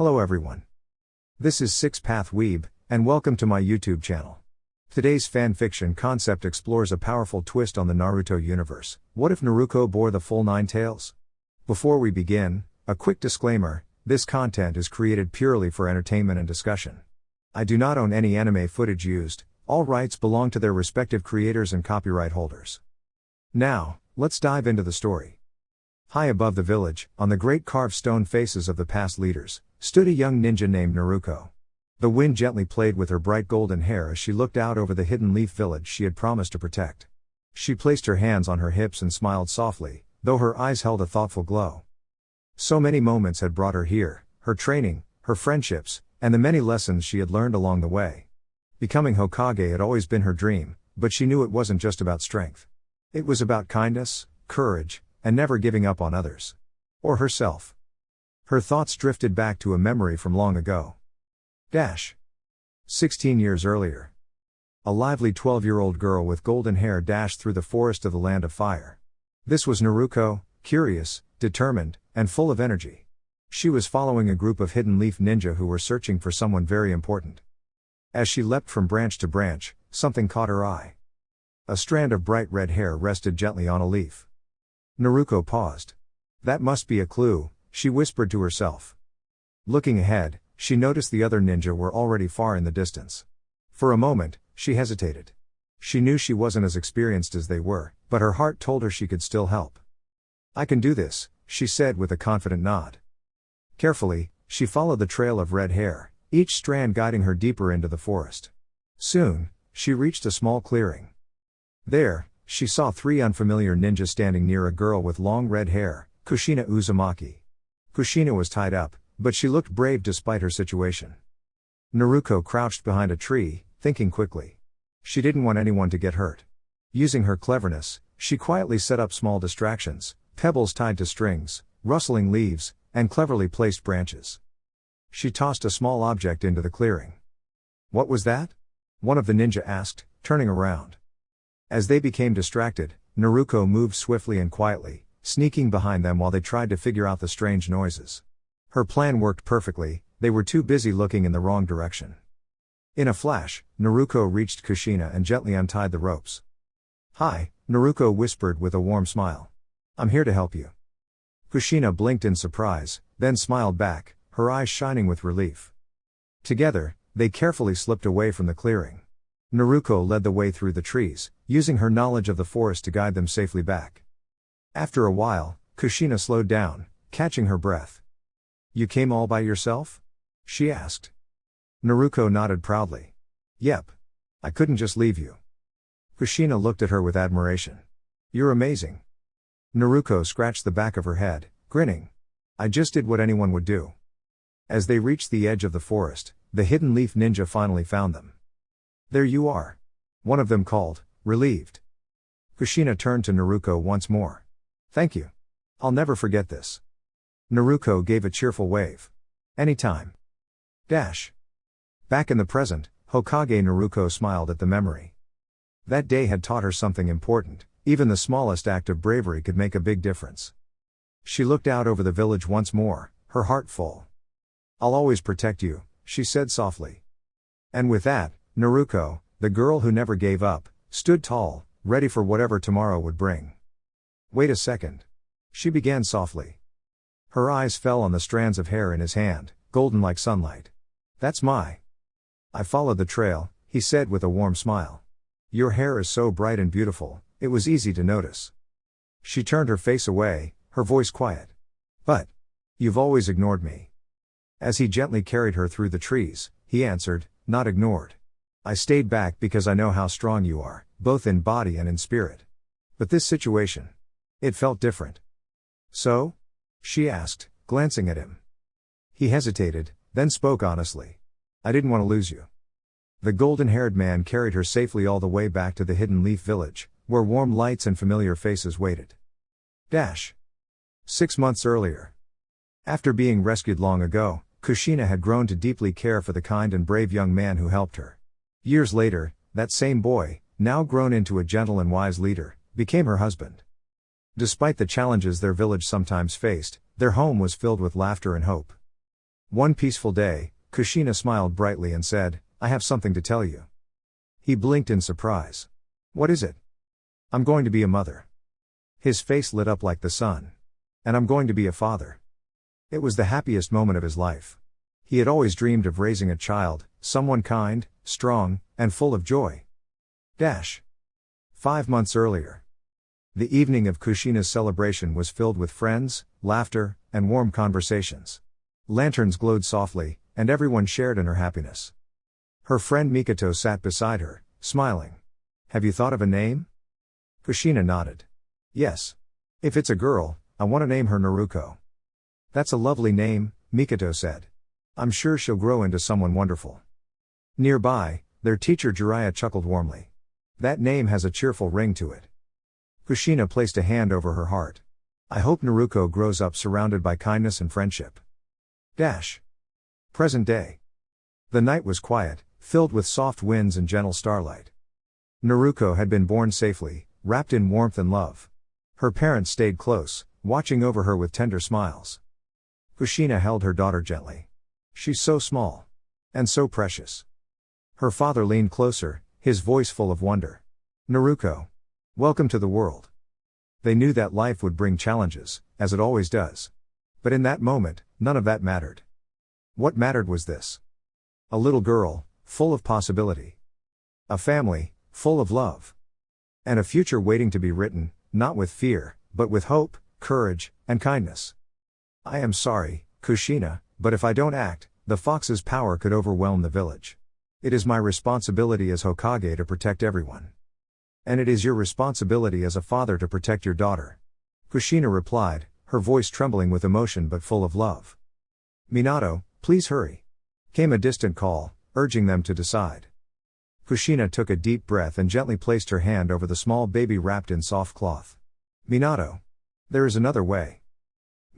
Hello everyone. This is Six Path Weeb, and welcome to my YouTube channel. Today's fanfiction concept explores a powerful twist on the Naruto universe. What if Naruko bore the full 9 tails? Before we begin, a quick disclaimer: this content is created purely for entertainment and discussion. I do not own any anime footage used, all rights belong to their respective creators and copyright holders. Now, let's dive into the story. High above the village, on the great carved stone faces of the past leaders, stood a young ninja named Naruko. The wind gently played with her bright golden hair as she looked out over the hidden leaf village she had promised to protect. She placed her hands on her hips and smiled softly, though her eyes held a thoughtful glow. So many moments had brought her here: her training, her friendships, and the many lessons she had learned along the way. Becoming Hokage had always been her dream, but she knew it wasn't just about strength. It was about kindness, courage, and never giving up on others. Or herself. Her thoughts drifted back to a memory from long ago. 16 years earlier. A lively 12-year-old girl with golden hair dashed through the forest of the Land of Fire. This was Naruko, curious, determined, and full of energy. She was following a group of hidden leaf ninja who were searching for someone very important. As she leapt from branch to branch, something caught her eye. A strand of bright red hair rested gently on a leaf. Naruko paused. That must be a clue, she whispered to herself. Looking ahead, she noticed the other ninja were already far in the distance. For a moment, she hesitated. She knew she wasn't as experienced as they were, but her heart told her she could still help. I can do this, she said with a confident nod. Carefully, she followed the trail of red hair, each strand guiding her deeper into the forest. Soon, she reached a small clearing. There, she saw 3 unfamiliar ninjas standing near a girl with long red hair, Kushina Uzumaki. Kushina was tied up, but she looked brave despite her situation. Naruko crouched behind a tree, thinking quickly. She didn't want anyone to get hurt. Using her cleverness, she quietly set up small distractions: pebbles tied to strings, rustling leaves, and cleverly placed branches. She tossed a small object into the clearing. What was that? One of the ninja asked, turning around. As they became distracted, Naruko moved swiftly and quietly, sneaking behind them while they tried to figure out the strange noises. Her plan worked perfectly, they were too busy looking in the wrong direction. In a flash, Naruko reached Kushina and gently untied the ropes. Hi, Naruko whispered with a warm smile. I'm here to help you. Kushina blinked in surprise, then smiled back, her eyes shining with relief. Together, they carefully slipped away from the clearing. Naruko led the way through the trees, using her knowledge of the forest to guide them safely back. After a while, Kushina slowed down, catching her breath. You came all by yourself? She asked. Naruko nodded proudly. Yep. I couldn't just leave you. Kushina looked at her with admiration. You're amazing. Naruko scratched the back of her head, grinning. I just did what anyone would do. As they reached the edge of the forest, the hidden leaf ninja finally found them. There you are. One of them called, relieved. Kushina turned to Naruko once more. Thank you. I'll never forget this. Naruko gave a cheerful wave. Anytime. Back in the present, Hokage Naruko smiled at the memory. That day had taught her something important: even the smallest act of bravery could make a big difference. She looked out over the village once more, her heart full. I'll always protect you, she said softly. And with that, Naruko, the girl who never gave up, stood tall, ready for whatever tomorrow would bring. Wait a second. She began softly. Her eyes fell on the strands of hair in his hand, golden like sunlight. That's I followed the trail, he said with a warm smile. Your hair is so bright and beautiful, it was easy to notice. She turned her face away, her voice quiet. But you've always ignored me. As he gently carried her through the trees, he answered, not ignored. I stayed back because I know how strong you are, both in body and in spirit. But this situation, it felt different. So? She asked, glancing at him. He hesitated, then spoke honestly. I didn't want to lose you. The golden-haired man carried her safely all the way back to the hidden leaf village, where warm lights and familiar faces waited. 6 months earlier. After being rescued long ago, Kushina had grown to deeply care for the kind and brave young man who helped her. Years later, that same boy, now grown into a gentle and wise leader, became her husband. Despite the challenges their village sometimes faced, their home was filled with laughter and hope. One peaceful day, Kushina smiled brightly and said, "I have something to tell you." He blinked in surprise. "What is it?" "I'm going to be a mother." His face lit up like the sun. "And I'm going to be a father." It was the happiest moment of his life. He had always dreamed of raising a child, someone kind, strong, and full of joy. 5 months earlier. The evening of Kushina's celebration was filled with friends, laughter, and warm conversations. Lanterns glowed softly, and everyone shared in her happiness. Her friend Mikoto sat beside her, smiling. "Have you thought of a name?" Kushina nodded. "Yes. If it's a girl, I want to name her Naruko." "That's a lovely name," Mikoto said. "I'm sure she'll grow into someone wonderful." Nearby, their teacher Jiraiya chuckled warmly. "That name has a cheerful ring to it." Kushina placed a hand over her heart. "I hope Naruko grows up surrounded by kindness and friendship." Present day. The night was quiet, filled with soft winds and gentle starlight. Naruko had been born safely, wrapped in warmth and love. Her parents stayed close, watching over her with tender smiles. Kushina held her daughter gently. "She's so small. And so precious." Her father leaned closer, his voice full of wonder. "Naruko. Welcome to the world." They knew that life would bring challenges, as it always does. But in that moment, none of that mattered. What mattered was this. A little girl, full of possibility. A family, full of love. And a future waiting to be written, not with fear, but with hope, courage, and kindness. "I am sorry, Kushina, but if I don't act, the fox's power could overwhelm the village. It is my responsibility as Hokage to protect everyone." "And it is your responsibility as a father to protect your daughter," Kushina replied, her voice trembling with emotion but full of love. "Minato, please hurry," came a distant call, urging them to decide. Kushina took a deep breath and gently placed her hand over the small baby wrapped in soft cloth. "Minato. There is another way."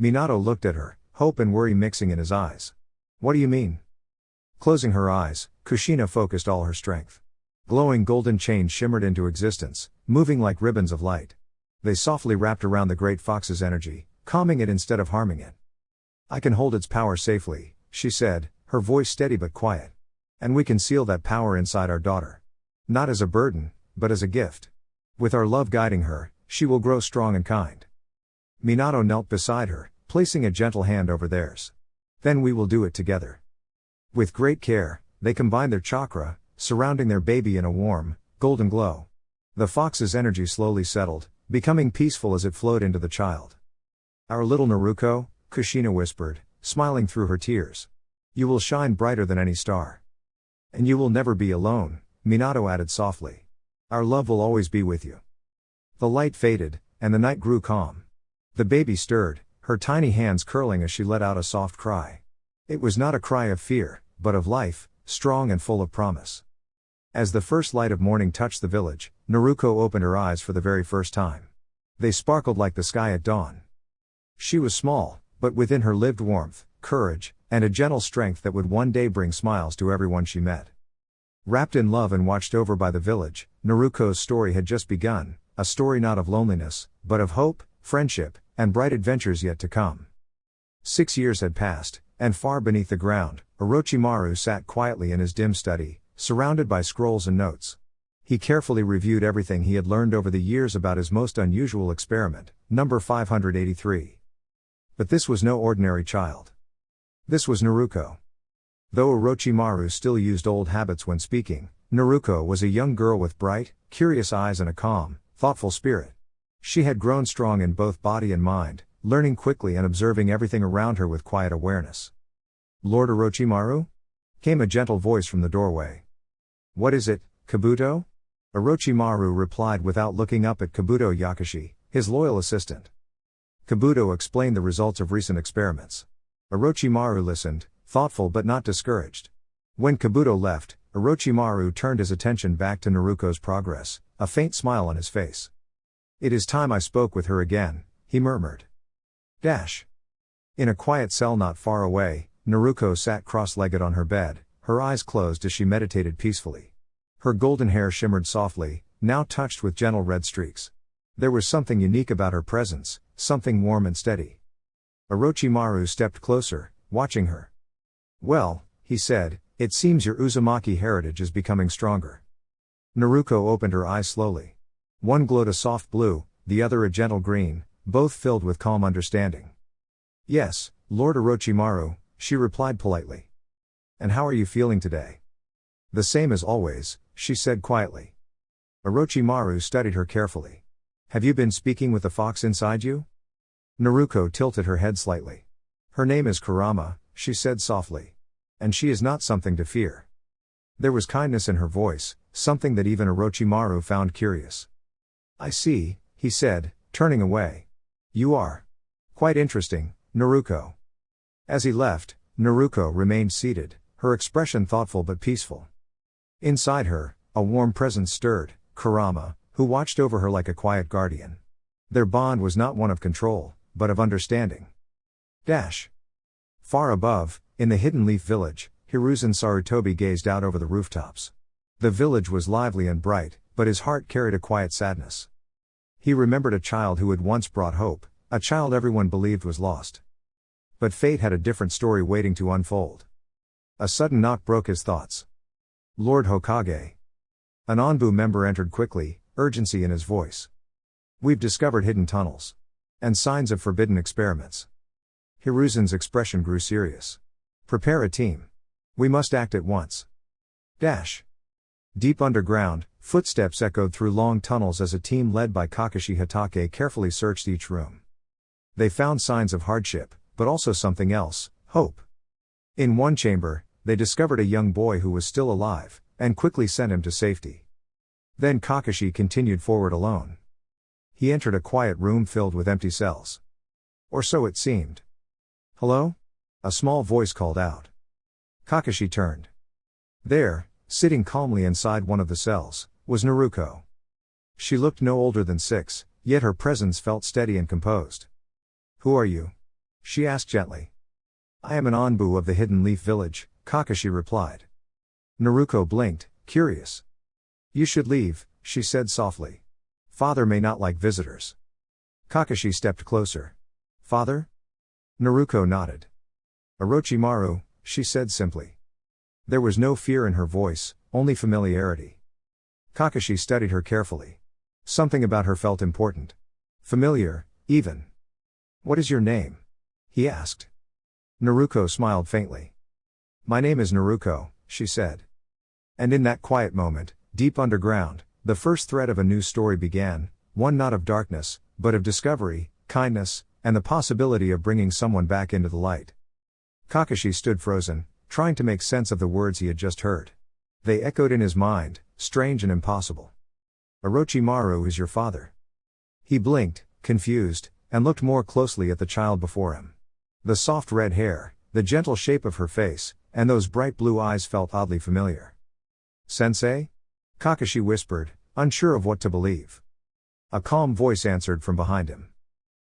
Minato looked at her, hope and worry mixing in his eyes. "What do you mean?" Closing her eyes, Kushina focused all her strength. Glowing golden chains shimmered into existence, moving like ribbons of light. They softly wrapped around the great fox's energy, calming it instead of harming it. "I can hold its power safely," she said, her voice steady but quiet. "And we can seal that power inside our daughter. Not as a burden, but as a gift. With our love guiding her, she will grow strong and kind." Minato knelt beside her, placing a gentle hand over theirs. "Then we will do it together." With great care, they combined their chakra, surrounding their baby in a warm, golden glow. The fox's energy slowly settled, becoming peaceful as it flowed into the child. "Our little Naruko," Kushina whispered, smiling through her tears. "You will shine brighter than any star. And you will never be alone," Minato added softly. "Our love will always be with you." The light faded, and the night grew calm. The baby stirred, her tiny hands curling as she let out a soft cry. It was not a cry of fear, but of life, strong and full of promise. As the first light of morning touched the village, Naruko opened her eyes for the very first time. They sparkled like the sky at dawn. She was small, but within her lived warmth, courage, and a gentle strength that would one day bring smiles to everyone she met. Wrapped in love and watched over by the village, Naruko's story had just begun, a story not of loneliness, but of hope, friendship, and bright adventures yet to come. 6 years had passed, and far beneath the ground, Orochimaru sat quietly in his dim study, surrounded by scrolls and notes. He carefully reviewed everything he had learned over the years about his most unusual experiment, number 583. But this was no ordinary child. This was Naruko. Though Orochimaru still used old habits when speaking, Naruko was a young girl with bright, curious eyes and a calm, thoughtful spirit. She had grown strong in both body and mind, learning quickly and observing everything around her with quiet awareness. "Lord Orochimaru?" came a gentle voice from the doorway. "What is it, Kabuto?" Orochimaru replied without looking up at Kabuto Yakashi, his loyal assistant. Kabuto explained the results of recent experiments. Orochimaru listened, thoughtful but not discouraged. When Kabuto left, Orochimaru turned his attention back to Naruko's progress, a faint smile on his face. "It is time I spoke with her again," he murmured. In a quiet cell not far away, Naruko sat cross-legged on her bed, her eyes closed as she meditated peacefully. Her golden hair shimmered softly, now touched with gentle red streaks. There was something unique about her presence, something warm and steady. Orochimaru stepped closer, watching her. Well, he said, it seems your Uzumaki heritage is becoming stronger. Naruko opened her eyes slowly. One glowed a soft blue, the other a gentle green, both filled with calm understanding. Yes, Lord Orochimaru, she replied politely. And how are you feeling today? The same as always, she said quietly. Orochimaru studied her carefully. Have you been speaking with the fox inside you? Naruko tilted her head slightly. Her name is Kurama, she said softly. And she is not something to fear. There was kindness in her voice, something that even Orochimaru found curious. I see, he said, turning away. You are quite interesting, Naruko. As he left, Naruko remained seated, her expression thoughtful but peaceful. Inside her, a warm presence stirred, Kurama, who watched over her like a quiet guardian. Their bond was not one of control, but of understanding. Far above, in the Hidden Leaf Village, Hiruzen Sarutobi gazed out over the rooftops. The village was lively and bright, but his heart carried a quiet sadness. He remembered a child who had once brought hope, a child everyone believed was lost. But fate had a different story waiting to unfold. A sudden knock broke his thoughts. Lord Hokage. An Anbu member entered quickly, urgency in his voice. We've discovered hidden tunnels. And signs of forbidden experiments. Hiruzen's expression grew serious. Prepare a team. We must act at once. Deep underground, footsteps echoed through long tunnels as a team led by Kakashi Hatake carefully searched each room. They found signs of hardship, but also something else, hope. In one chamber, they discovered a young boy who was still alive, and quickly sent him to safety. Then Kakashi continued forward alone. He entered a quiet room filled with empty cells. Or so it seemed. Hello? A small voice called out. Kakashi turned. There, sitting calmly inside one of the cells, was Naruko. She looked no older than 6, yet her presence felt steady and composed. Who are you? She asked gently. I am an Anbu of the Hidden Leaf Village, Kakashi replied. Naruko blinked, curious. You should leave, she said softly. Father may not like visitors. Kakashi stepped closer. Father? Naruko nodded. Orochimaru, she said simply. There was no fear in her voice, only familiarity. Kakashi studied her carefully. Something about her felt important. Familiar, even. What is your name? He asked. Naruko smiled faintly. My name is Naruko, she said. And in that quiet moment, deep underground, the first thread of a new story began, one not of darkness, but of discovery, kindness, and the possibility of bringing someone back into the light. Kakashi stood frozen, trying to make sense of the words he had just heard. They echoed in his mind, strange and impossible. Orochimaru is your father. He blinked, confused, and looked more closely at the child before him. The soft red hair, the gentle shape of her face, and those bright blue eyes felt oddly familiar. Sensei? Kakashi whispered, unsure of what to believe. A calm voice answered from behind him.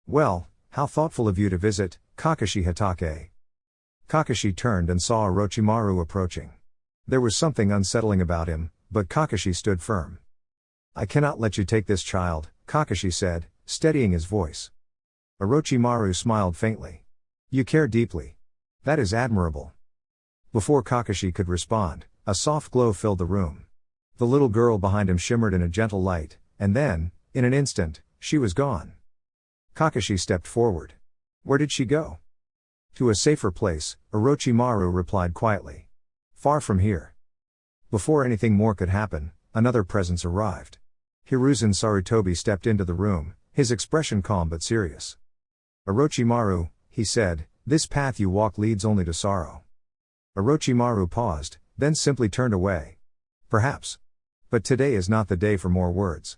Well, how thoughtful of you to visit, Kakashi Hatake. Kakashi turned and saw Orochimaru approaching. There was something unsettling about him, but Kakashi stood firm. I cannot let you take this child, Kakashi said, steadying his voice. Orochimaru smiled faintly. You care deeply. That is admirable. Before Kakashi could respond, a soft glow filled the room. The little girl behind him shimmered in a gentle light, and then, in an instant, she was gone. Kakashi stepped forward. Where did she go? To a safer place, Orochimaru replied quietly. Far from here. Before anything more could happen, another presence arrived. Hiruzen Sarutobi stepped into the room, his expression calm but serious. Orochimaru, he said, this path you walk leads only to sorrow. Orochimaru paused, then simply turned away. Perhaps. But today is not the day for more words.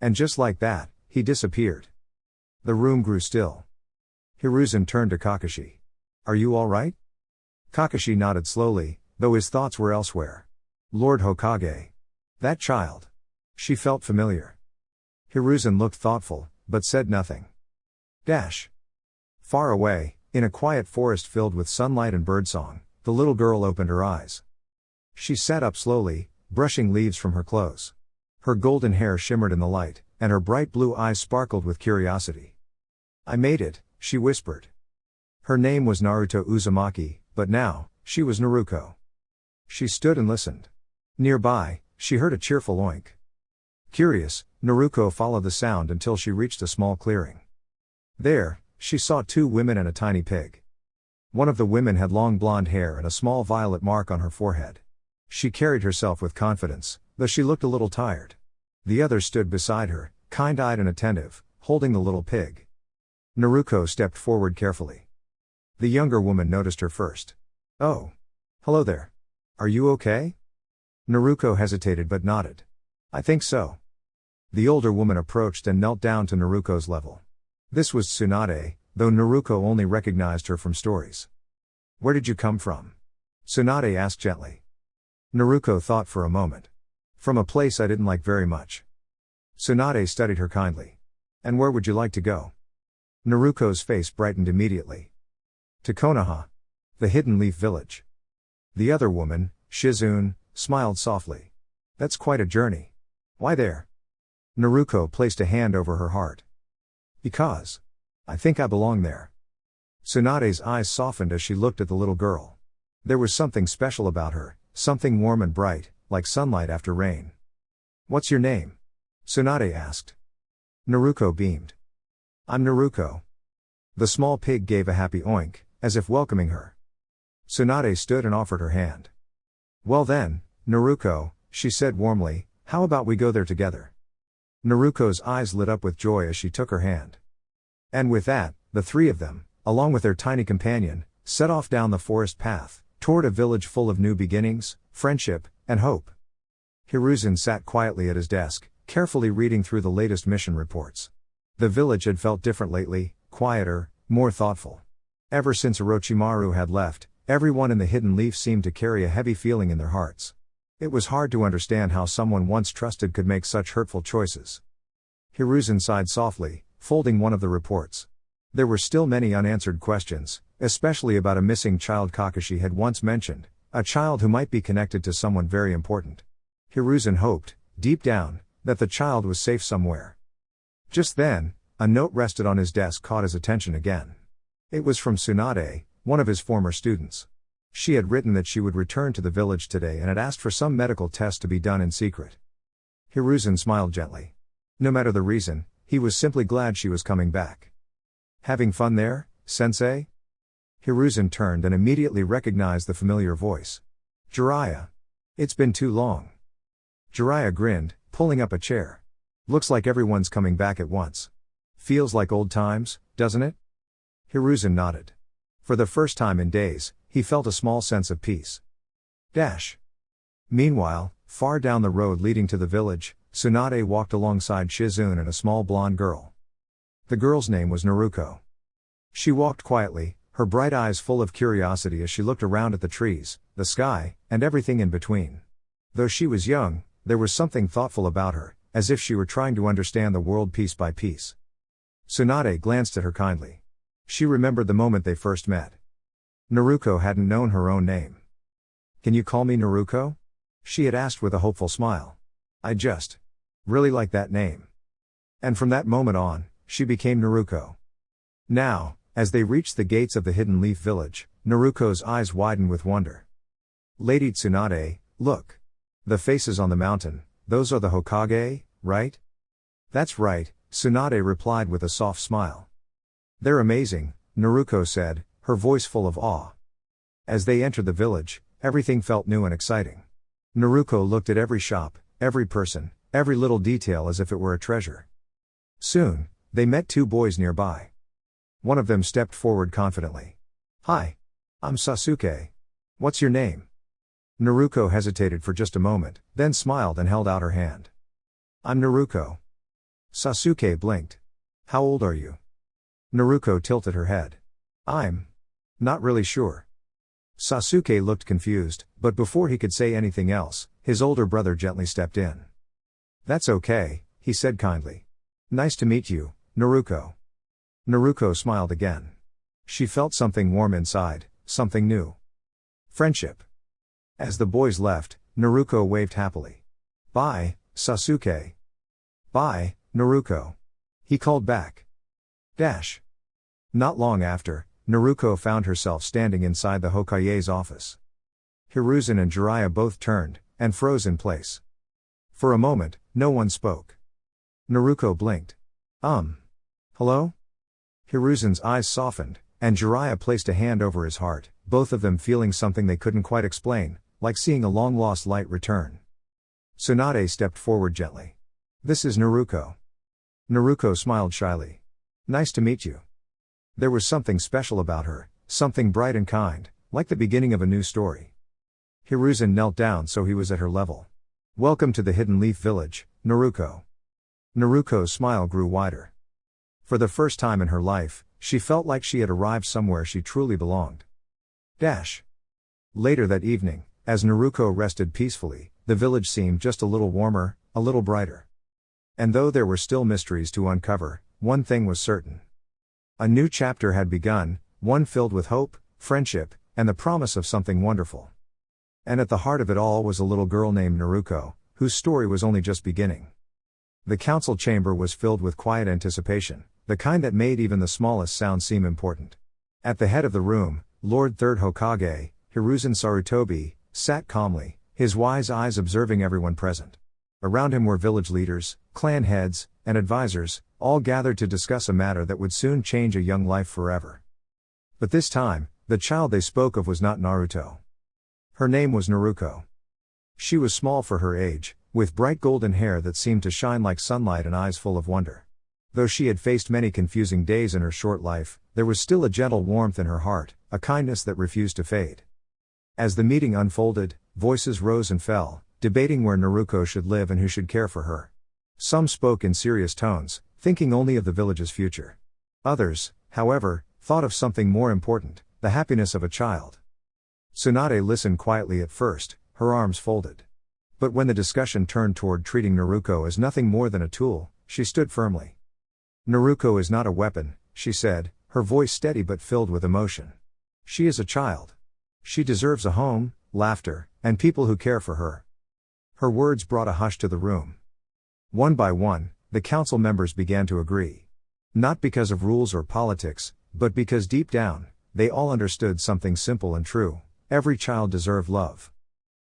And just like that, he disappeared. The room grew still. Hiruzen turned to Kakashi. Are you all right? Kakashi nodded slowly, though his thoughts were elsewhere. Lord Hokage. That child. She felt familiar. Hiruzen looked thoughtful, but said nothing. Far away, in a quiet forest filled with sunlight and birdsong, the little girl opened her eyes. She sat up slowly, brushing leaves from her clothes. Her golden hair shimmered in the light, and her bright blue eyes sparkled with curiosity. I made it, she whispered. Her name was Naruto Uzumaki, but now, she was Naruko. She stood and listened. Nearby, she heard a cheerful oink. Curious, Naruko followed the sound until she reached a small clearing. There, she saw two women and a tiny pig. One of the women had long blonde hair and a small violet mark on her forehead. She carried herself with confidence, though she looked a little tired. The other stood beside her, kind-eyed and attentive, holding the little pig. Naruko stepped forward carefully. The younger woman noticed her first. "Oh. Hello there. Are you okay?" Naruko hesitated but nodded. "I think so." The older woman approached and knelt down to Naruko's level. This was Tsunade, though Naruko only recognized her from stories. "Where did you come from?" Tsunade asked gently. Naruko thought for a moment. "From a place I didn't like very much." Tsunade studied her kindly. "And where would you like to go?" Naruko's face brightened immediately. "To Konoha. The Hidden Leaf Village." The other woman, Shizune, smiled softly. "That's quite a journey. Why there?" Naruko placed a hand over her heart. "Because I think I belong there." Tsunade's eyes softened as she looked at the little girl. There was something special about her, something warm and bright, like sunlight after rain. "What's your name?" Tsunade asked. Naruko beamed. "I'm Naruko." The small pig gave a happy oink, as if welcoming her. Tsunade stood and offered her hand. "Well then, Naruko," she said warmly, "how about we go there together?" Naruko's eyes lit up with joy as she took her hand. And with that, the three of them, along with their tiny companion, set off down the forest path, toward a village full of new beginnings, friendship, and hope. Hiruzen sat quietly at his desk, carefully reading through the latest mission reports. The village had felt different lately, quieter, more thoughtful. Ever since Orochimaru had left, everyone in the Hidden Leaf seemed to carry a heavy feeling in their hearts. It was hard to understand how someone once trusted could make such hurtful choices. Hiruzen sighed softly, folding one of the reports. There were still many unanswered questions, especially about a missing child Kakashi had once mentioned, a child who might be connected to someone very important. Hiruzen hoped, deep down, that the child was safe somewhere. Just then, a note rested on his desk caught his attention again. It was from Tsunade, one of his former students. She had written that she would return to the village today and had asked for some medical test to be done in secret. Hiruzen smiled gently. No matter the reason, he was simply glad she was coming back. "Having fun there, sensei?" Hiruzen turned and immediately recognized the familiar voice. "Jiraiya. It's been too long." Jiraiya grinned, pulling up a chair. "Looks like everyone's coming back at once. Feels like old times, doesn't it?" Hiruzen nodded. For the first time in days, he felt a small sense of peace. Meanwhile, far down the road leading to the village, Tsunade walked alongside Shizune and a small blonde girl. The girl's name was Naruko. She walked quietly, her bright eyes full of curiosity as she looked around at the trees, the sky, and everything in between. Though she was young, there was something thoughtful about her, as if she were trying to understand the world piece by piece. Tsunade glanced at her kindly. She remembered the moment they first met. Naruko hadn't known her own name. "Can you call me Naruko?" she had asked with a hopeful smile. "I just really like that name." And from that moment on, she became Naruko. Now, as they reached the gates of the Hidden Leaf Village, Naruko's eyes widened with wonder. "Lady Tsunade, look. The faces on the mountain, those are the Hokage, right?" "That's right," Tsunade replied with a soft smile. "They're amazing," Naruko said, her voice full of awe. As they entered the village, everything felt new and exciting. Naruko looked at every shop, every person, every little detail as if it were a treasure. Soon, they met two boys nearby. One of them stepped forward confidently. "Hi. I'm Sasuke. What's your name?" Naruko hesitated for just a moment, then smiled and held out her hand. "I'm Naruko." Sasuke blinked. "How old are you?" Naruko tilted her head. "I'm not really sure." Sasuke looked confused, but before he could say anything else, his older brother gently stepped in. "That's okay," he said kindly. "Nice to meet you, Naruko." Naruko smiled again. She felt something warm inside, something new. Friendship. As the boys left, Naruko waved happily. "Bye, Sasuke." "Bye, Naruko." He called back. Not long after, Naruko found herself standing inside the Hokage's office. Hiruzen and Jiraiya both turned, and froze in place. For a moment, no one spoke. Naruko blinked. Hello? Hiruzen's eyes softened, and Jiraiya placed a hand over his heart, both of them feeling something they couldn't quite explain, like seeing a long-lost light return. Tsunade stepped forward gently. This is Naruko. Naruko smiled shyly. Nice to meet you. There was something special about her, something bright and kind, like the beginning of a new story. Hiruzen knelt down so he was at her level. Welcome to the Hidden Leaf Village, Naruko. Naruko's smile grew wider. For the first time in her life, she felt like she had arrived somewhere she truly belonged. Later that evening, as Naruko rested peacefully, the village seemed just a little warmer, a little brighter. And though there were still mysteries to uncover, one thing was certain. A new chapter had begun, one filled with hope, friendship, and the promise of something wonderful. And at the heart of it all was a little girl named Naruko, whose story was only just beginning. The council chamber was filled with quiet anticipation, the kind that made even the smallest sound seem important. At the head of the room, Lord Third Hokage, Hiruzen Sarutobi, sat calmly, his wise eyes observing everyone present. Around him were village leaders, clan heads, and advisors, all gathered to discuss a matter that would soon change a young life forever. But this time, the child they spoke of was not Naruto. Her name was Naruko. She was small for her age, with bright golden hair that seemed to shine like sunlight and eyes full of wonder. Though she had faced many confusing days in her short life, there was still a gentle warmth in her heart, a kindness that refused to fade. As the meeting unfolded, voices rose and fell, debating where Naruko should live and who should care for her. Some spoke in serious tones, thinking only of the village's future. Others, however, thought of something more important, the happiness of a child. Tsunade listened quietly at first, her arms folded. But when the discussion turned toward treating Naruko as nothing more than a tool, she stood firmly. Naruko is not a weapon, she said, her voice steady but filled with emotion. She is a child. She deserves a home, laughter, and people who care for her. Her words brought a hush to the room. One by one, the council members began to agree. Not because of rules or politics, but because deep down, they all understood something simple and true: every child deserved love.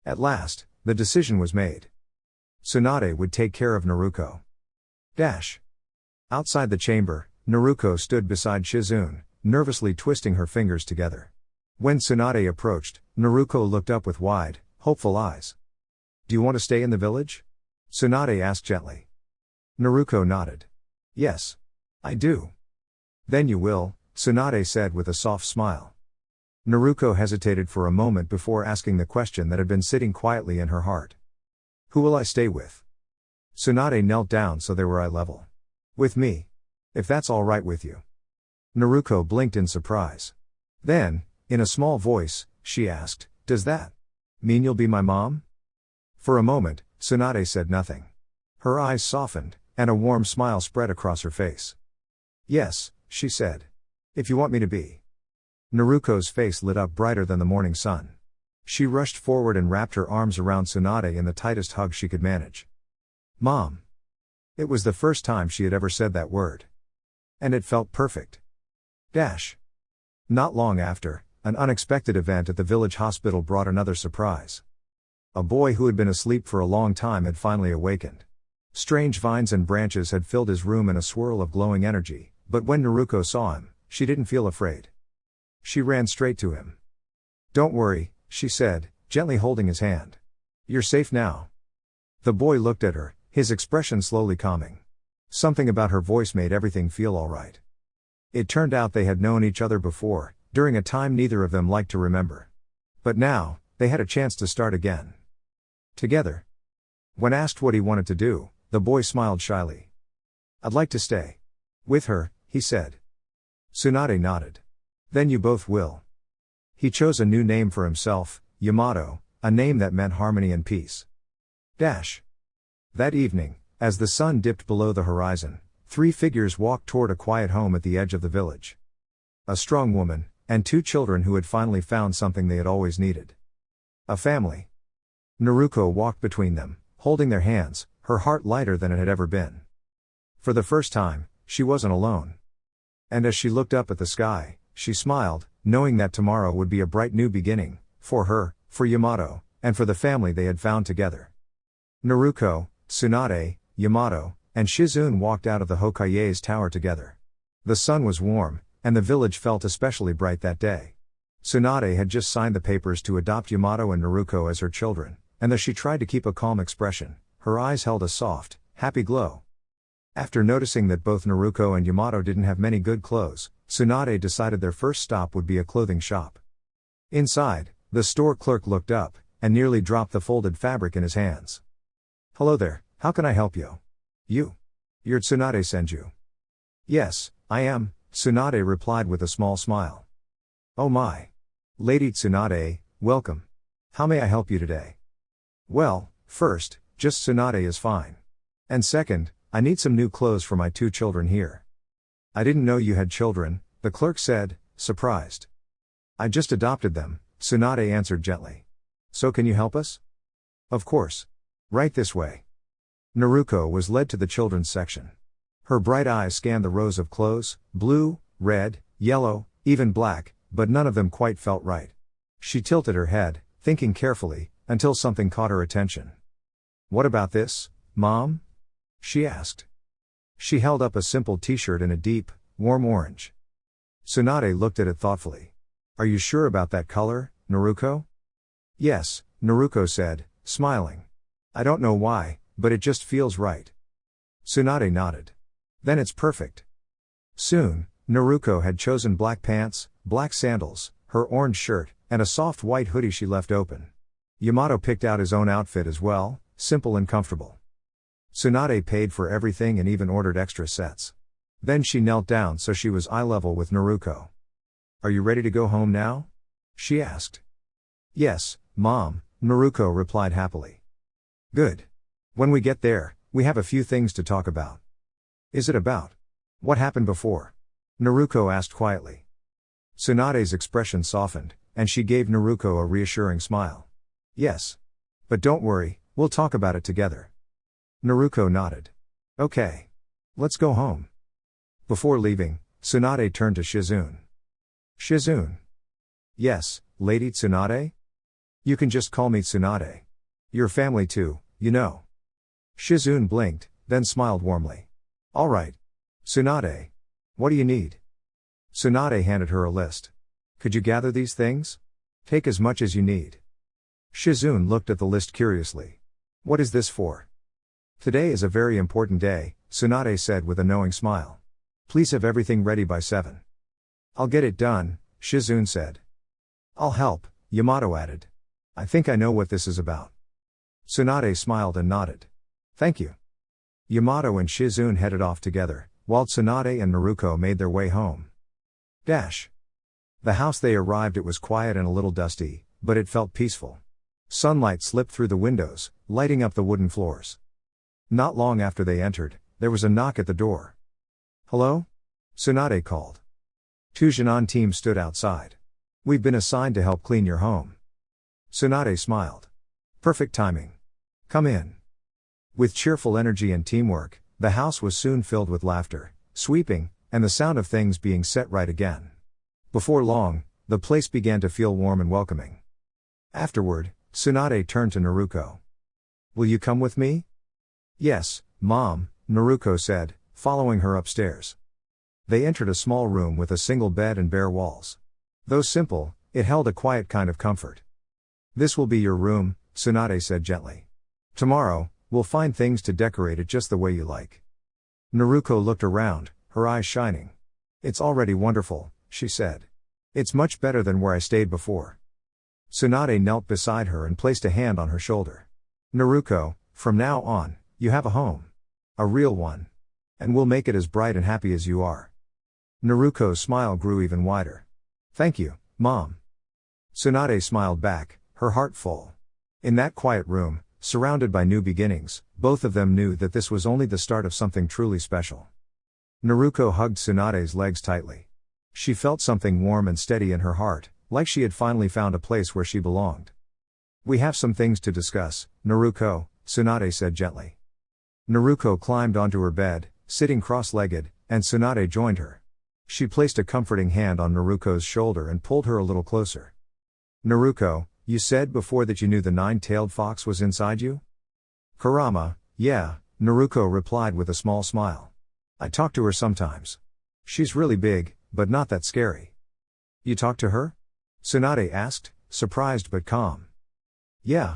At last, the decision was made. Tsunade would take care of Naruko. Outside the chamber, Naruko stood beside Shizune, nervously twisting her fingers together. When Tsunade approached, Naruko looked up with wide, hopeful eyes. Do you want to stay in the village? Tsunade asked gently. Naruko nodded. Yes. I do. Then you will, Tsunade said with a soft smile. Naruko hesitated for a moment before asking the question that had been sitting quietly in her heart. Who will I stay with? Tsunade knelt down so they were eye level. With me. If that's all right with you. Naruko blinked in surprise. Then, in a small voice, she asked, Does that mean you'll be my mom? For a moment, Tsunade said nothing. Her eyes softened, and a warm smile spread across her face. Yes, she said. If you want me to be. Naruko's face lit up brighter than the morning sun. She rushed forward and wrapped her arms around Tsunade in the tightest hug she could manage. Mom. It was the first time she had ever said that word. And it felt perfect. Not long after, an unexpected event at the village hospital brought another surprise. A boy who had been asleep for a long time had finally awakened. Strange vines and branches had filled his room in a swirl of glowing energy, but when Naruko saw him, she didn't feel afraid. She ran straight to him. Don't worry, she said, gently holding his hand. You're safe now. The boy looked at her, his expression slowly calming. Something about her voice made everything feel all right. It turned out they had known each other before, during a time neither of them liked to remember. But now, they had a chance to start again. Together. When asked what he wanted to do, the boy smiled shyly. I'd like to stay. With her, he said. Tsunade nodded. Then you both will. He chose a new name for himself, Yamato, a name that meant harmony and peace. That evening, as the sun dipped below the horizon, 3 figures walked toward a quiet home at the edge of the village. A strong woman, and 2 children who had finally found something they had always needed. A family. Naruko walked between them, holding their hands, her heart lighter than it had ever been. For the first time, she wasn't alone. And as she looked up at the sky, She smiled, knowing that tomorrow would be a bright new beginning, for her, for Yamato, and for the family they had found together. Naruko, Tsunade, Yamato, and Shizune walked out of the Hokage's tower together. The sun was warm, and the village felt especially bright that day. Tsunade had just signed the papers to adopt Yamato and Naruko as her children, and though she tried to keep a calm expression, her eyes held a soft, happy glow. After noticing that both Naruko and Yamato didn't have many good clothes, Tsunade decided their first stop would be a clothing shop. Inside, the store clerk looked up, and nearly dropped the folded fabric in his hands. "Hello there, how can I help you? You're Tsunade Senju?" "Yes, I am," Tsunade replied with a small smile. "Oh my. Lady Tsunade, welcome. How may I help you today?" "Well, first, just Tsunade is fine. And second, I need some new clothes for my 2 children here." "I didn't know you had children," the clerk said, surprised. "I just adopted them," Tsunade answered gently. "So can you help us?" "Of course. Right this way." Naruko was led to the children's section. Her bright eyes scanned the rows of clothes, blue, red, yellow, even black, but none of them quite felt right. She tilted her head, thinking carefully, until something caught her attention. "What about this, Mom?" she asked. She held up a simple t-shirt in a deep, warm orange. Tsunade looked at it thoughtfully. "Are you sure about that color, Naruko?" "Yes," Naruko said, smiling. "I don't know why, but it just feels right." Tsunade nodded. "Then it's perfect." Soon, Naruko had chosen black pants, black sandals, her orange shirt, and a soft white hoodie she left open. Yamato picked out his own outfit as well, simple and comfortable. Tsunade paid for everything and even ordered extra sets. Then she knelt down so she was eye level with Naruko. "Are you ready to go home now?" she asked. "Yes, Mom," Naruko replied happily. "Good. When we get there, we have a few things to talk about." "Is it about what happened before?" Naruko asked quietly. Tsunade's expression softened, and she gave Naruko a reassuring smile. "Yes. But don't worry, we'll talk about it together." Naruko nodded. "Okay. Let's go home." Before leaving, Tsunade turned to Shizune. "Shizune." "Yes, Lady Tsunade?" "You can just call me Tsunade. Your family too, you know." Shizune blinked, then smiled warmly. "All right. Tsunade. What do you need?" Tsunade handed her a list. "Could you gather these things? Take as much as you need." Shizune looked at the list curiously. "What is this for?" "Today is a very important day," Tsunade said with a knowing smile. "Please have everything ready by 7. "I'll get it done," Shizune said. "I'll help," Yamato added. "I think I know what this is about." Tsunade smiled and nodded. "Thank you." Yamato and Shizune headed off together, while Tsunade and Naruko made their way home. The house they arrived at was quiet and a little dusty, but it felt peaceful. Sunlight slipped through the windows, lighting up the wooden floors. Not long after they entered, there was a knock at the door. "Hello?" Tsunade called. 2 Jinan teams stood outside. "We've been assigned to help clean your home." Tsunade smiled. "Perfect timing. Come in." With cheerful energy and teamwork, the house was soon filled with laughter, sweeping, and the sound of things being set right again. Before long, the place began to feel warm and welcoming. Afterward, Tsunade turned to Naruko. "Will you come with me?" "Yes, Mom," Naruko said, following her upstairs. They entered a small room with a single bed and bare walls. Though simple, it held a quiet kind of comfort. "This will be your room," Tsunade said gently. "Tomorrow, we'll find things to decorate it just the way you like." Naruko looked around, her eyes shining. "It's already wonderful," she said. "It's much better than where I stayed before." Tsunade knelt beside her and placed a hand on her shoulder. "Naruko, from now on, you have a home. A real one. And we'll make it as bright and happy as you are." Naruko's smile grew even wider. "Thank you, Mom." Tsunade smiled back, her heart full. In that quiet room, surrounded by new beginnings, both of them knew that this was only the start of something truly special. Naruko hugged Tsunade's legs tightly. She felt something warm and steady in her heart, like she had finally found a place where she belonged. "We have some things to discuss, Naruko," Tsunade said gently. Naruko climbed onto her bed, sitting cross-legged, and Tsunade joined her. She placed a comforting hand on Naruko's shoulder and pulled her a little closer. Naruko, you said before that you knew the nine-tailed fox was inside you? Kurama, yeah, Naruko replied with a small smile. I talk to her sometimes. She's really big, but not that scary. You talk to her? Tsunade asked, surprised but calm. Yeah.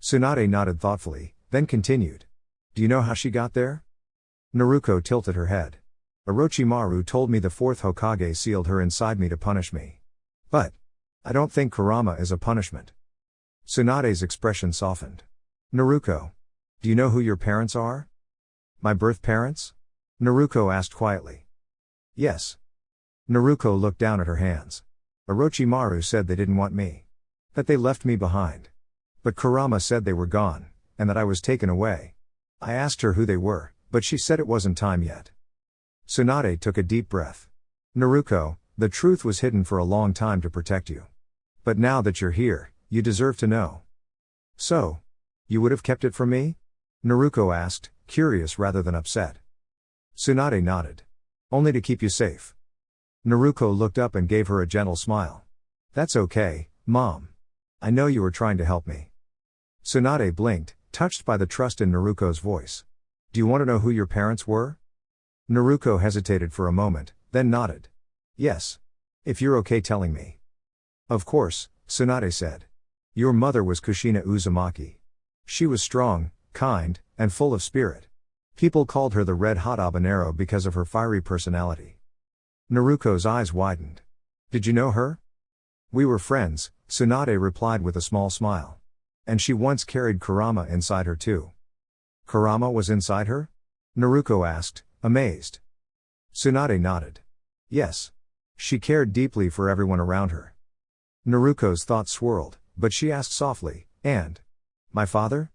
Tsunade nodded thoughtfully, then continued. Do you know how she got there? Naruko tilted her head. Orochimaru told me the fourth Hokage sealed her inside me to punish me. But I don't think Kurama is a punishment. Tsunade's expression softened. Naruko, do you know who your parents are? My birth parents? Naruko asked quietly. Yes. Naruko looked down at her hands. Orochimaru said they didn't want me. That they left me behind. But Kurama said they were gone, and that I was taken away. I asked her who they were, but she said it wasn't time yet. Tsunade took a deep breath. Naruko, the truth was hidden for a long time to protect you. But now that you're here, you deserve to know. So, you would have kept it from me? Naruko asked, curious rather than upset. Tsunade nodded. Only to keep you safe. Naruko looked up and gave her a gentle smile. That's okay, Mom. I know you were trying to help me. Tsunade blinked, touched by the trust in Naruko's voice. Do you want to know who your parents were? Naruko hesitated for a moment, then nodded. Yes. If you're okay telling me. Of course, Tsunade said. Your mother was Kushina Uzumaki. She was strong, kind, and full of spirit. People called her the red-hot habanero because of her fiery personality. Naruko's eyes widened. Did you know her? We were friends, Tsunade replied with a small smile. And she once carried Kurama inside her too. Kurama was inside her? Naruko asked, amazed. Tsunade nodded. Yes. She cared deeply for everyone around her. Naruko's thoughts swirled, but she asked softly, and my father?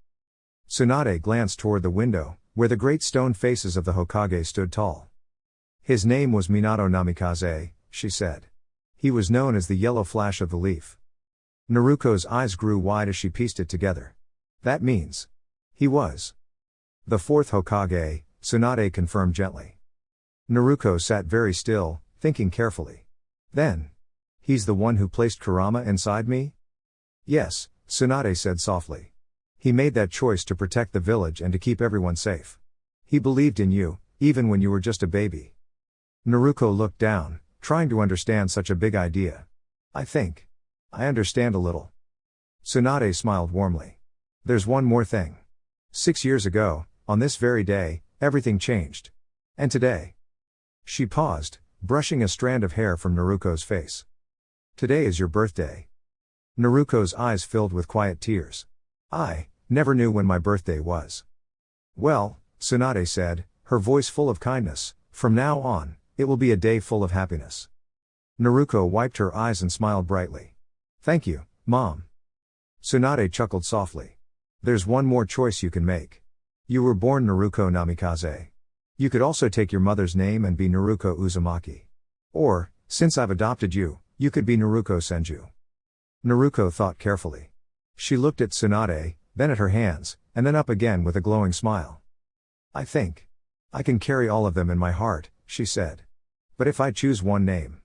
Tsunade glanced toward the window, where the great stone faces of the Hokage stood tall. His name was Minato Namikaze, she said. He was known as the yellow flash of the leaf. Naruko's eyes grew wide as she pieced it together. That means he was the fourth Hokage, Tsunade confirmed gently. Naruko sat very still, thinking carefully. Then, he's the one who placed Kurama inside me? Yes, Tsunade said softly. He made that choice to protect the village and to keep everyone safe. He believed in you, even when you were just a baby. Naruko looked down, trying to understand such a big idea. I think I understand a little. Tsunade smiled warmly. There's one more thing. 6 years ago, on this very day, everything changed. And today. She paused, brushing a strand of hair from Naruko's face. Today is your birthday. Naruko's eyes filled with quiet tears. I never knew when my birthday was. Well, Tsunade said, her voice full of kindness, from now on, it will be a day full of happiness. Naruko wiped her eyes and smiled brightly. Thank you, Mom. Tsunade chuckled softly. There's one more choice you can make. You were born Naruko Namikaze. You could also take your mother's name and be Naruko Uzumaki. Or, since I've adopted you, you could be Naruko Senju. Naruko thought carefully. She looked at Tsunade, then at her hands, and then up again with a glowing smile. I think I can carry all of them in my heart, she said. But if I choose one name,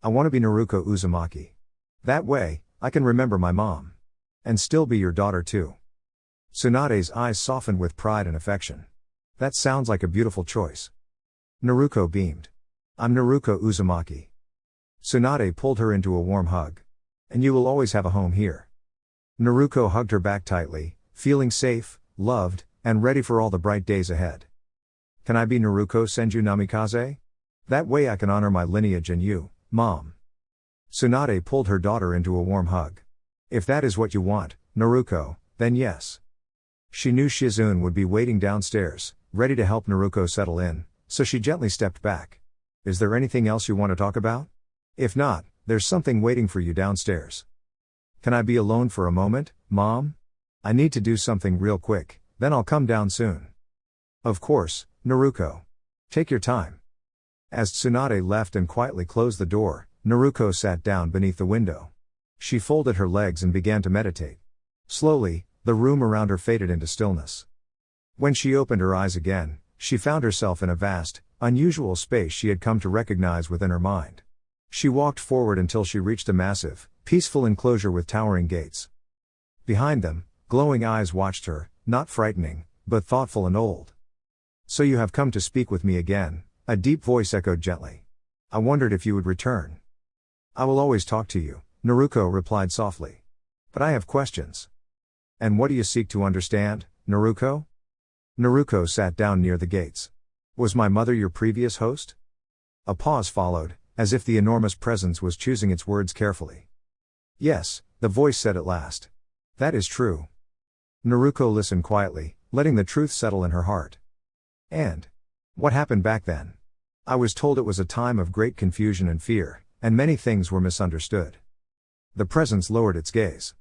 I want to be Naruko Uzumaki. That way, I can remember my mom. And still be your daughter too. Tsunade's eyes softened with pride and affection. That sounds like a beautiful choice. Naruko beamed. I'm Naruko Uzumaki. Tsunade pulled her into a warm hug. And you will always have a home here. Naruko hugged her back tightly, feeling safe, loved, and ready for all the bright days ahead. Can I be Naruko Senju Namikaze? That way I can honor my lineage and you, Mom. Tsunade pulled her daughter into a warm hug. If that is what you want, Naruko, then yes. She knew Shizune would be waiting downstairs, ready to help Naruko settle in, so she gently stepped back. Is there anything else you want to talk about? If not, there's something waiting for you downstairs. Can I be alone for a moment, Mom? I need to do something real quick, then I'll come down soon. Of course, Naruko. Take your time. As Tsunade left and quietly closed the door, Naruko sat down beneath the window. She folded her legs and began to meditate. Slowly, the room around her faded into stillness. When she opened her eyes again, she found herself in a vast, unusual space she had come to recognize within her mind. She walked forward until she reached a massive, peaceful enclosure with towering gates. Behind them, glowing eyes watched her, not frightening, but thoughtful and old. "So you have come to speak with me again," a deep voice echoed gently. "I wondered if you would return." "I will always talk to you," Naruko replied softly. "But I have questions." "And what do you seek to understand, Naruko?" Naruko sat down near the gates. "Was my mother your previous host?" A pause followed, as if the enormous presence was choosing its words carefully. "Yes," the voice said at last. "That is true." Naruko listened quietly, letting the truth settle in her heart. "And what happened back then?" "I was told it was a time of great confusion and fear, and many things were misunderstood." The presence lowered its gaze.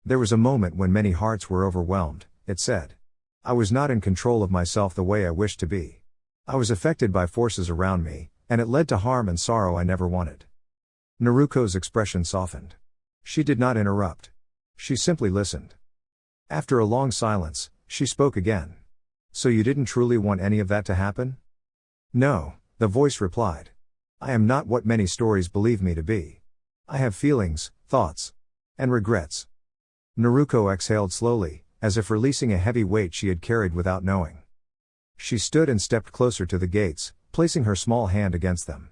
"There was a moment when many hearts were overwhelmed," it said. "I was not in control of myself the way I wished to be. I was affected by forces around me, and it led to harm and sorrow I never wanted." Naruko's expression softened. She did not interrupt. She simply listened. After a long silence, she spoke again. "So you didn't truly want any of that to happen?" "No," the voice replied. "I am not what many stories believe me to be. I have feelings, thoughts, and regrets." Naruko exhaled slowly, as if releasing a heavy weight she had carried without knowing. She stood and stepped closer to the gates, placing her small hand against them.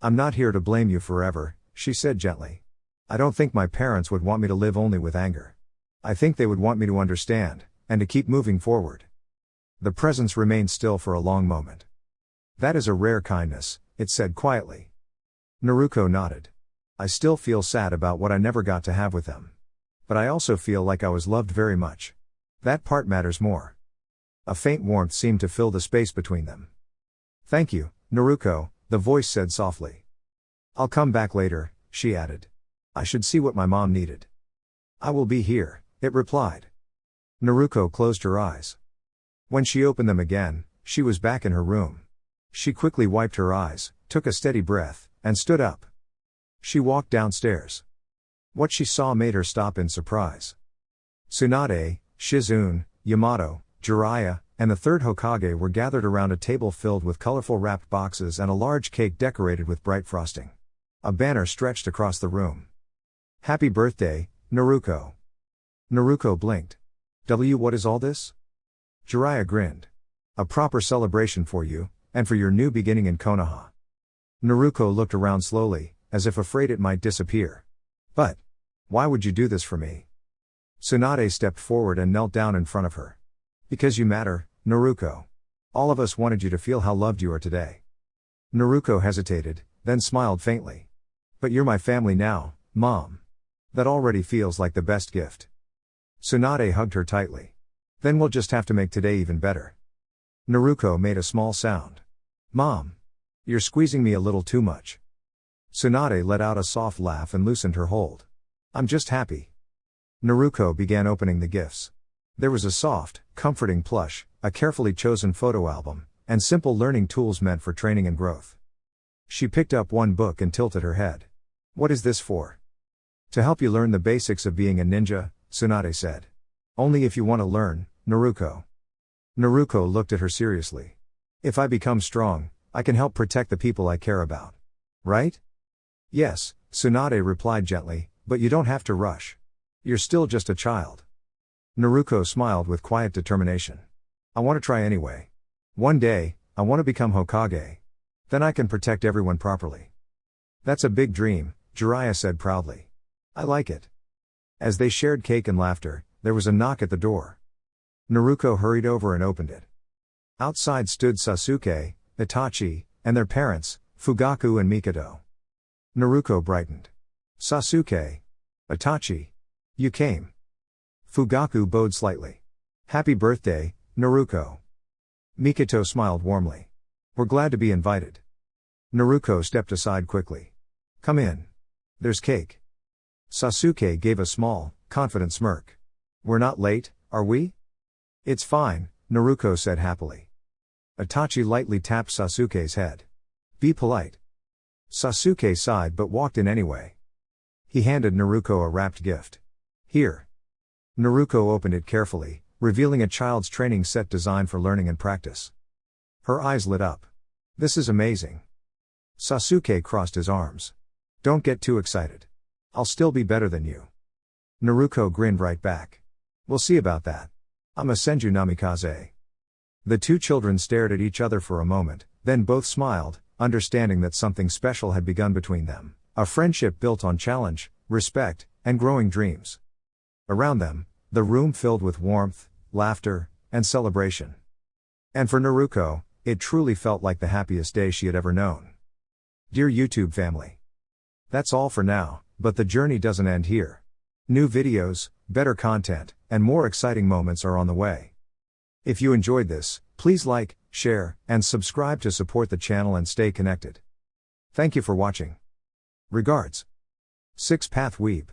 "I'm not here to blame you forever," she said gently. "I don't think my parents would want me to live only with anger. I think they would want me to understand, and to keep moving forward." The presence remained still for a long moment. "That is a rare kindness," it said quietly. Naruko nodded. "I still feel sad about what I never got to have with them. But I also feel like I was loved very much. That part matters more." A faint warmth seemed to fill the space between them. "Thank you, Naruko," the voice said softly. "I'll come back later," she added. "I should see what my mom needed." "I will be here," it replied. Naruko closed her eyes. When she opened them again, she was back in her room. She quickly wiped her eyes, took a steady breath, and stood up. She walked downstairs. What she saw made her stop in surprise. Tsunade, Shizune, Yamato, Jiraiya, and the third Hokage were gathered around a table filled with colorful wrapped boxes and a large cake decorated with bright frosting. A banner stretched across the room. "Happy birthday, Naruko." Naruko blinked. What is all this?" Jiraiya grinned. "A proper celebration for you, and for your new beginning in Konoha." Naruko looked around slowly, as if afraid it might disappear. "But why would you do this for me?" Tsunade stepped forward and knelt down in front of her. "Because you matter, Naruko. All of us wanted you to feel how loved you are today." Naruko hesitated, then smiled faintly. "But you're my family now, Mom. That already feels like the best gift." Tsunade hugged her tightly. "Then we'll just have to make today even better." Naruko made a small sound. "Mom. You're squeezing me a little too much." Tsunade let out a soft laugh and loosened her hold. "I'm just happy." Naruko began opening the gifts. There was a soft, comforting plush, a carefully chosen photo album, and simple learning tools meant for training and growth. She picked up one book and tilted her head. "What is this for?" "To help you learn the basics of being a ninja," Tsunade said. "Only if you want to learn, Naruko." Naruko looked at her seriously. "If I become strong, I can help protect the people I care about. Right?" "Yes," Tsunade replied gently, "but you don't have to rush. You're still just a child." Naruko smiled with quiet determination. "I want to try anyway. One day, I want to become Hokage. Then I can protect everyone properly." "That's a big dream," Jiraiya said proudly. "I like it." As they shared cake and laughter, there was a knock at the door. Naruko hurried over and opened it. Outside stood Sasuke, Itachi, and their parents, Fugaku and Mikado. Naruko brightened. "Sasuke. Itachi. You came." Fugaku bowed slightly. "Happy birthday, Naruko." Mikado smiled warmly. "We're glad to be invited." Naruko stepped aside quickly. "Come in. There's cake." Sasuke gave a small, confident smirk. "We're not late, are we?" "It's fine," Naruko said happily. Itachi lightly tapped Sasuke's head. "Be polite." Sasuke sighed but walked in anyway. He handed Naruko a wrapped gift. "Here." Naruko opened it carefully, revealing a child's training set designed for learning and practice. Her eyes lit up. This is amazing. Sasuke crossed his arms. Don't get too excited. I'll still be better than you. Naruko grinned right back. We'll see about that. I'ma send you namikaze. The two children stared at each other for a moment, then both smiled, understanding that something special had begun between them, a friendship built on challenge, respect, and growing dreams. Around them, the room filled with warmth, laughter, and celebration. And for Naruko, it truly felt like the happiest day she had ever known. Dear YouTube family. That's all for now, but the journey doesn't end here. New videos, better content, and more exciting moments are on the way. If you enjoyed this, please like, share, and subscribe to support the channel and stay connected. Thank you for watching. Regards. Six Path Weeb.